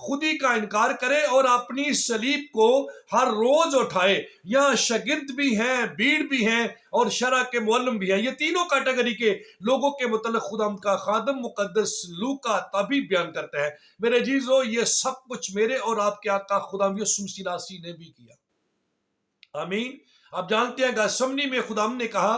خودی کا انکار کرے اور اپنی صلیب کو ہر روز اٹھائے. یہاں شاگرد بھی ہیں، بھیڑ بھی ہیں اور شرع کے معلم بھی ہیں. یہ تینوں کیٹیگری کے لوگوں کے متعلق خدا کا خادم مقدس لوکا تبھی بیان کرتا ہے. میرے عزیزو، یہ سب کچھ میرے اور آپ کے آقا خدا یسوع مسیح نے بھی کیا. آمین. آپ جانتے ہیں گیسمنی میں خداوند نے کہا،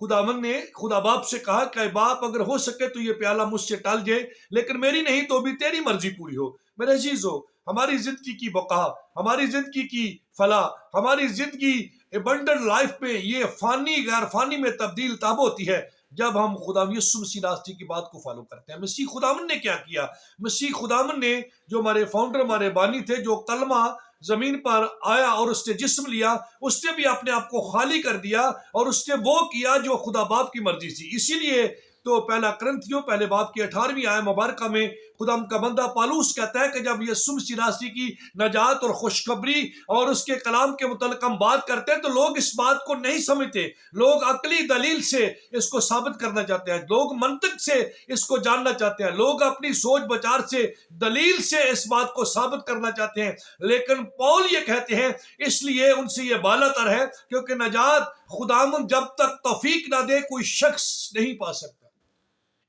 خداوند نے خدا باپ سے کہا کہ اے باپ اگر ہو سکے تو یہ پیالہ مجھ سے ٹال جائے، لیکن میری نہیں تو بھی تیری مرضی پوری ہو. میرے عزیزو، ہماری زندگی کی بقا، ہماری زندگی کی فلاح، ہماری زندگی ایبنڈنٹ لائف میں یہ فانی غیر فانی میں تبدیل تب ہوتی ہے جب ہم خدا یسوع مسیح کی بات کو فالو کرتے ہیں. مسیح خداوند نے کیا کیا؟ مسیح خداوند نے، جو ہمارے فاؤنڈر، ہمارے بانی تھے، جو کلمہ زمین پر آیا اور اس نے جسم لیا، اس نے بھی اپنے آپ کو خالی کر دیا اور اس نے وہ کیا جو خدا باپ کی مرضی تھی. اسی لیے تو پہلا کرنتھیوں پہلے باب کی 18ویں آیت مبارکہ میں خدا کا بندہ پالوس کہتا ہے کہ جب یسوع مسیح کی نجات اور خوشخبری اور اس کے کلام کے متعلق ہم بات کرتے ہیں تو لوگ اس بات کو نہیں سمجھتے. لوگ عقلی دلیل سے اس کو ثابت کرنا چاہتے ہیں، لوگ منطق سے اس کو جاننا چاہتے ہیں، لوگ اپنی سوچ بچار سے، دلیل سے اس بات کو ثابت کرنا چاہتے ہیں. لیکن پول یہ کہتے ہیں اس لیے ان سے یہ بالا تر ہے کیونکہ نجات خداوند جب تک توفیق نہ دے کوئی شخص نہیں پا سکتا.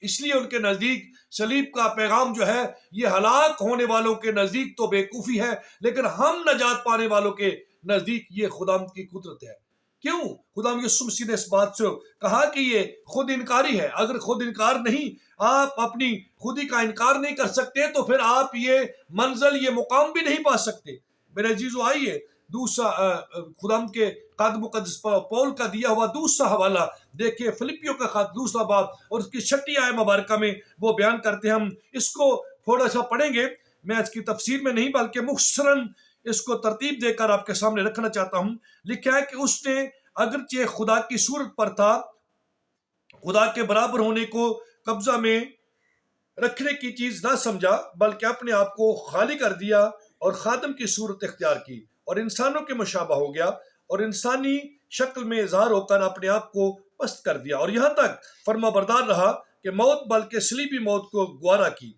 اس لیے ان کے نزدیک صلیب کا پیغام جو ہے یہ ہلاک ہونے والوں کے نزدیک تو بیوقوفی ہے، لیکن ہم نجات پانے والوں کے نزدیک یہ خداوند کی قدرت ہے. کیوں؟ خداوند یسوع مسیح نے اس بات سے کہا کہ یہ خود انکاری ہے. اگر خود انکار نہیں، آپ اپنی خودی کا انکار نہیں کر سکتے تو پھر آپ یہ منزل، یہ مقام بھی نہیں پا سکتے. میرے عزیزو، آئیے دوسرا خداوند کے خادم مقدس پول کا دیا ہوا دوسرا حوالہ دیکھیے. فلپیوں کا خط دوسرا باب اور اس کی 6 آیت مبارکہ میں وہ بیان کرتے ہیں. ہم اس کو تھوڑا سا پڑھیں گے، میں اس کی تفسیر میں نہیں بلکہ مختصراً اس کو ترتیب دے کر آپ کے سامنے رکھنا چاہتا ہوں. لکھا ہے کہ اس نے اگرچہ خدا کی صورت پر تھا، خدا کے برابر ہونے کو قبضہ میں رکھنے کی چیز نہ سمجھا، بلکہ اپنے آپ کو خالی کر دیا اور خادم کی صورت اختیار کی اور انسانوں کے مشابہ ہو گیا اور انسانی شکل میں اظہار ہو کر اپنے آپ کو پست کر دیا اور یہاں تک فرما بردار رہا کہ موت بلکہ صلیبی موت کو گوارا کی.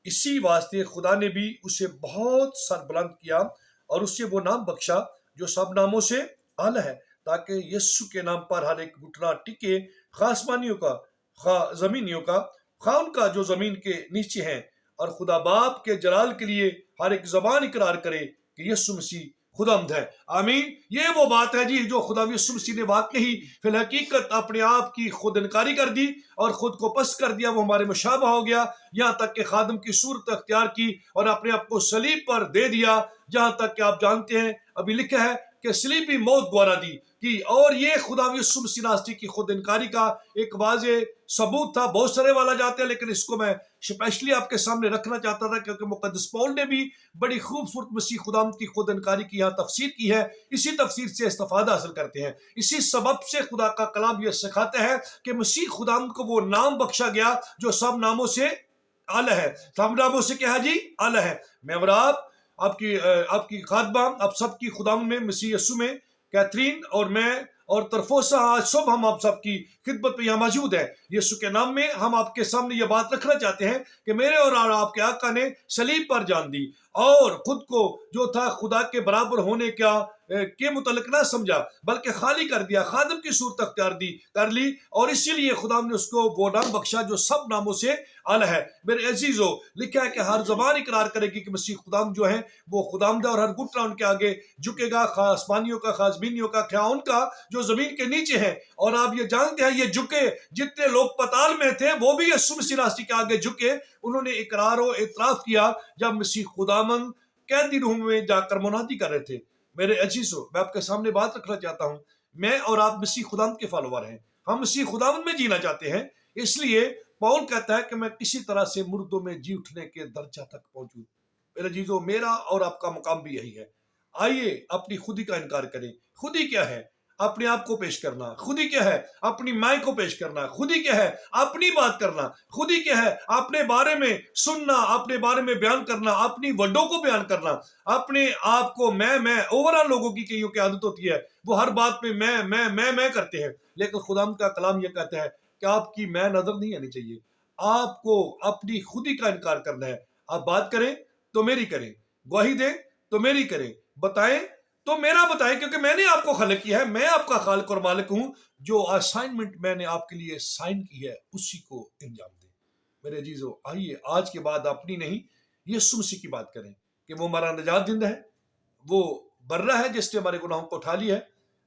اسی واسطے خدا نے بھی اسے بہت سر بلند کیا اور اسے وہ نام بخشا جو سب ناموں سے اعلیٰ ہے، تاکہ یسوع کے نام پر ہر ایک گھٹنا ٹکے، خواہ آسمانیوں کا، خواہ زمینیوں کا، خواہ ان کا جو زمین کے نیچے ہیں، اور خدا باپ کے جلال کے لیے ہر ایک زبان اقرار کرے کہ یسوع مسیح خداوند ہے. آمین. یہ وہ بات ہے جی جو خدا یسوع مسیح نے واقعی فی الحقیقت اپنے آپ کی خود انکاری کر دی اور خود کو پست کر دیا. وہ ہمارے مشابہ ہو گیا، یہاں تک کہ خادم کی صورت اختیار کی اور اپنے آپ کو صلیب پر دے دیا، جہاں تک کہ آپ جانتے ہیں ابھی لکھا ہے کہ صلیبی موت گوارا دی کی. اور یہ خدا یسوع مسیح کی خود انکاری کا ایک واضح ثبوت تھا. بہت سارے والا جاتے ہیں لیکن اس کو میں اسپیشلی آپ کے سامنے رکھنا چاہتا تھا کیونکہ مقدس پول نے بھی بڑی خوبصورت مسیح خداوند کی خود انکاری کی یہاں تفسیر کی ہے. اسی تفسیر سے استفادہ حاصل کرتے ہیں. اسی سبب سے خدا کا کلام یہ سکھاتا ہے کہ مسیح خداوند کو وہ نام بخشا گیا جو سب ناموں سے اعلیٰ ہے. سب ناموں سے کیا ہے جی؟ اعلیٰ ہے. میں اور آپ کی خادمہ، آپ سب کی خداوند میں مسیح یسوع میں کیتھرین اور میں اور طرفوسا آج صبح ہم آپ سب کی خدمت میں یہاں موجود ہیں. یسوع کے نام میں ہم آپ کے سامنے یہ بات رکھنا چاہتے ہیں کہ میرے اور آپ کے آقا نے صلیب پر جان دی اور خود کو جو تھا خدا کے برابر ہونے کے متعلق نہ سمجھا بلکہ خالی کر دیا، خادم کی صورت اختیار کر لی اور اسی لیے خدا نے اس کو وہ نام بخشا جو سب ناموں سے اعلیٰ ہے. میرے عزیزو، لکھا ہے کہ ہر زبان اقرار کرے گی کہ مسیح خداوند جو ہے وہ خداوند ہے اور ہر گھٹنا ان کے آگے جھکے گا، خواہ آسمانیوں کا، خواہ زمینیوں کا، خواہ ان کا جو زمین کے نیچے ہیں. اور آپ یہ جانتے ہیں یہ جھکے جتنے لوگ پتال میں تھے وہ بھی یسوع مسیح کے آگے جھکے. انہوں نے اقرار و اعتراف کیا جب مسیح خداوند قیدی روم میں جا کر منادی کر رہے تھے. میرے عزیزو، میں آپ کے سامنے بات رکھنا چاہتا ہوں، میں اور آپ مسیح خداوند کے فالوور ہیں، ہم مسیح خداوند میں جینا چاہتے ہیں. اس لیے پول کہتا ہے کہ میں کسی طرح سے مردوں میں جی اٹھنے کے درجہ تک پہنچوں. میرے عزیزو، میرا اور آپ کا مقام بھی یہی ہے. آئیے اپنی خودی کا انکار کریں. خودی کیا ہے؟ اپنے آپ کو پیش کرنا. خودی کیا ہے؟ اپنی مائیں کو پیش کرنا. خودی کیا ہے؟ اپنی بات کرنا. خودی کیا ہے؟ اپنے بارے میں سننا، اپنے بارے میں بیان کرنا، اپنی وڈوں کو بیان کرنا، اپنے آپ کو میں اوورال لوگوں کی کئیوں کی عادت ہوتی ہے وہ ہر بات میں میں کرتے ہیں. لیکن خدا کا کلام یہ کہتا ہے کہ آپ کی میں نظر نہیں آنی چاہیے، آپ کو اپنی خودی کا انکار کرنا ہے. آپ بات کریں تو میری کریں, گواہی دیں تو میری کریں, بتائیں تو میرا بتائیں, کیونکہ میں نے آپ کو خلق کیا ہے, میں آپ کا خالق اور مالک ہوں. جو اسائنمنٹ میں نے آپ کے لیے سائن کی ہے اسی کو انجام دیں. میرے عزیزو, آئیے آج کے بعد اپنی نہیں یسوع مسیح کی بات کریں کہ وہ ہمارا نجات دہندہ ہے, وہ برہ ہے جس نے ہمارے گناہوں کو اٹھا لیا ہے,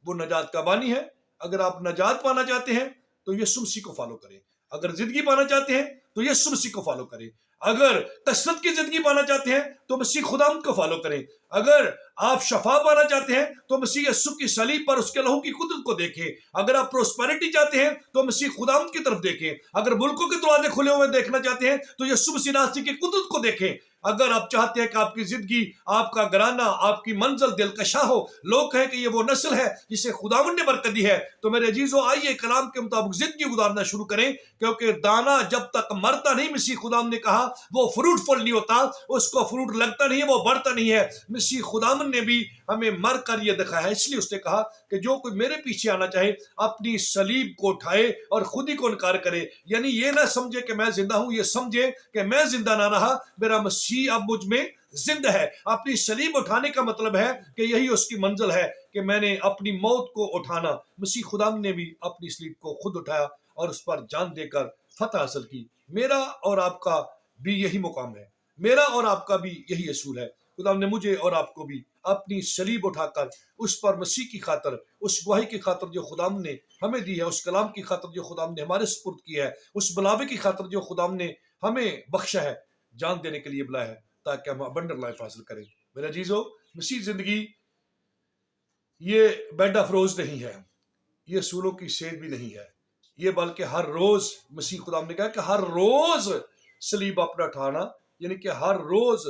وہ نجات کا بانی ہے. اگر آپ نجات پانا چاہتے ہیں تو یسوع مسیح کو فالو کریں. اگر زندگی پانا چاہتے ہیں تو یسوع مسیح کو فالو کریں. اگر کثرت کی زندگی پانا چاہتے ہیں تو مسیح خداوند کو فالو کریں. اگر آپ شفا پانا چاہتے ہیں تو مسیح یسوع کی صلیب پر اس کے لہو کی قدرت کو دیکھیں. اگر آپ پروسپیرٹی چاہتے ہیں تو مسیح خداوند کی طرف دیکھیں. اگر ملکوں کے دروازے کھلے ہوئے دیکھنا چاہتے ہیں تو یسوع مسیح ناصری کی قدرت کو دیکھیں. اگر آپ چاہتے ہیں کہ آپ کی زندگی, آپ کا گھرانہ, آپ کی منزل دلکشا ہو, لوگ کہیں کہ یہ وہ نسل ہے جسے خداوند نے برکت دی ہے, تو میرے عزیزو آئیے کلام کے مطابق زندگی گزارنا شروع کریں. کیونکہ دانا جب تک مرتا نہیں, مسیح خداوند نے کہا, وہ فروٹفل نہیں ہوتا, اس کو فروٹ لگتا نہیں ہے, وہ بڑھتا نہیں ہے. مسیح خداوند نے بھی ہمیں مر کر یہ دکھایا ہے. اس لیے اس نے کہا کہ جو کوئی میرے پیچھے آنا چاہے اپنی صلیب کو اٹھائے اور خود ہی کو انکار کرے. یعنی یہ نہ سمجھے کہ میں زندہ ہوں, یہ سمجھے کہ میں زندہ نہ رہا, میرا مسیح اب مجھ میں زندہ ہے. اپنی صلیب اٹھانے کا مطلب ہے کہ یہی اس کی منزل ہے کہ میں نے اپنی موت کو اٹھانا. مسیح خداوند نے بھی اپنی صلیب کو خود اٹھایا اور اس پر جان دے کر فتح حاصل کی. میرا اور آپ کا بھی یہی مقام ہے, میرا اور آپ کا بھی یہی اصول ہے. خداوند نے مجھے اور آپ کو بھی اپنی صلیب اٹھا کر اس پر مسیح کی خاطر, اس گواہی کی خاطر جو خداوند نے ہمیں دی ہے, اس کلام کی خاطر جو خداوند نے ہمارے سپرد کیا ہے, اس بلاوے کی خاطر جو خداوند نے ہمیں بخشا ہے, جان دینے کے لیے بلایا ہے تاکہ ہم ابنڈنٹ لائف حاصل کریں. میرے عزیزو, مسیح زندگی یہ بیڈ آف روز نہیں ہے, یہ سولوں کی سیر بھی نہیں ہے, یہ بلکہ ہر روز مسیح خداوند نے کہا کہ ہر روز صلیب اپنا اٹھانا, یعنی کہ ہر روز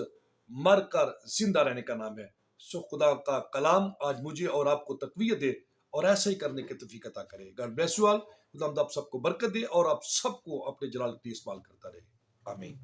مر کر زندہ رہنے کا نام ہے. سو خدا کا کلام آج مجھے اور آپ کو تقویت دے اور ایسا ہی کرنے کی توفیق عطا کرے. God bless you all. خداوند آپ سب کو برکت دے اور آپ سب کو اپنے جلال کے لیے استعمال کرتا رہے. آمین.